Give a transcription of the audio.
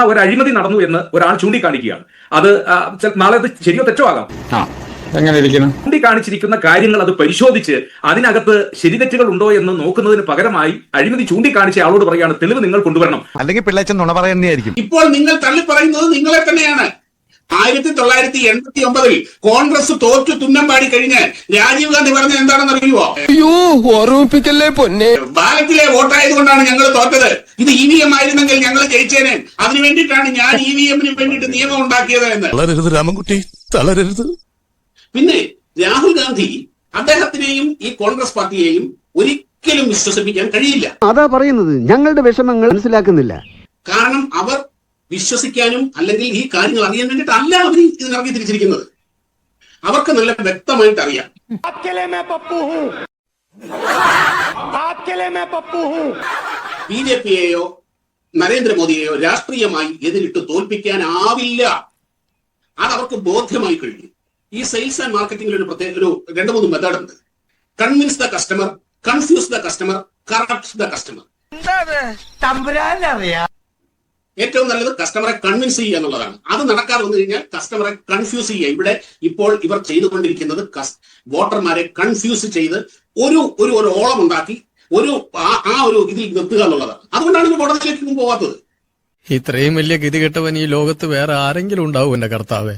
ഒരു അഴിമതി നടന്നു എന്ന് ഒരാൾ ചൂണ്ടിക്കാണിക്കുകയാണ്. അത് നാളെ അത് ശരിയോ തെറ്റോ ആകാം. ചൂണ്ടിക്കാണിച്ചിരിക്കുന്ന കാര്യങ്ങൾ അത് പരിശോധിച്ച് അതിനകത്ത് ശരിതെറ്റുകൾ ഉണ്ടോ എന്ന് നോക്കുന്നതിന് പകരമായി അഴിമതി ചൂണ്ടിക്കാണിച്ച ആളോട് പറയാണ് തെളിവ് നിങ്ങൾ കൊണ്ടുവരണം. അല്ലെങ്കിൽ പിള്ളേച്ചൻ നുണ പറയുന്നതായിരിക്കും. ഇപ്പോൾ നിങ്ങൾ തള്ളി പറയുന്നത് നിങ്ങളെ തന്നെയാണ്. 1989 കോൺഗ്രസ് തോറ്റു തുന്നമ്പാടി കഴിഞ്ഞ് രാജീവ് ഗാന്ധി പറഞ്ഞത് എന്താണെന്ന് അറിയുമോ? ബാലറ്റിലെ വോട്ടായതുകൊണ്ടാണ് ഞങ്ങൾ തോറ്റത്. ഇത് EVM ആയിരുന്നെങ്കിൽ ഞങ്ങൾ ജയിച്ചേനെ. അതിനു വേണ്ടിയിട്ടാണ് ഞാൻ EVM-ന് വേണ്ടിയിട്ട് നിയമം ഉണ്ടാക്കിയത് എന്ന്. തളരരുത് രാമൻകുട്ടി, തളരരുത്. പിന്നെ രാഹുൽ ഗാന്ധി അദ്ദേഹത്തിനെയും ഈ കോൺഗ്രസ് പാർട്ടിയെയും ഒരിക്കലും വിശ്വസിപ്പിക്കാൻ കഴിയില്ല. അതാ പറയുന്നത്, ഞങ്ങളുടെ വിഷമങ്ങൾ മനസ്സിലാക്കുന്നില്ല. കാരണം അവർ വിശ്വസിക്കാനും അല്ലെങ്കിൽ ഈ കാര്യങ്ങൾ അറിയാൻ വേണ്ടിയിട്ട് അല്ല അവർ ഇതിനിറങ്ങി തിരിച്ചിരിക്കുന്നത്. അവർക്ക് നല്ല വ്യക്തമായിട്ട് അറിയാം. BJP-യെയോ നരേന്ദ്രമോദിയെയോ രാഷ്ട്രീയമായി എതിരിട്ട് തോൽപ്പിക്കാനാവില്ല. അതവർക്ക് ബോധ്യമായി കഴിഞ്ഞു. ഈ സെയിൽസ് ആൻഡ് മാർക്കറ്റിംഗിൽ ഒരു പ്രത്യേക 2-3 മെത്തേഡ് ഉണ്ട്. Convince the customer, confuse the customer, corrupt the customer. ഏറ്റവും നല്ലത് കസ്റ്റമറെ കൺവിൻസ് ചെയ്യുക എന്നുള്ളതാണ്. അത് നടക്കാതെ വന്നു കഴിഞ്ഞാൽ കസ്റ്റമറെ കൺഫ്യൂസ് ചെയ്യുക. ഇവിടെ ഇപ്പോൾ ഇവർ ചെയ്തുകൊണ്ടിരിക്കുന്നത് വോട്ടർമാരെ കൺഫ്യൂസ് ചെയ്ത് ഒരു ഓളം ഉണ്ടാക്കി ഒരു ഇതിൽ നിർത്തുക എന്നുള്ളതാണ്. അതുകൊണ്ടാണ് ഇത് കോടതിയിലേക്ക് പോവാത്തത്. ഇത്രയും വലിയ ഗതികെട്ടവൻ ഈ ലോകത്ത് വേറെ ആരെങ്കിലും ഉണ്ടാവും എന്റെ കർത്താവേ?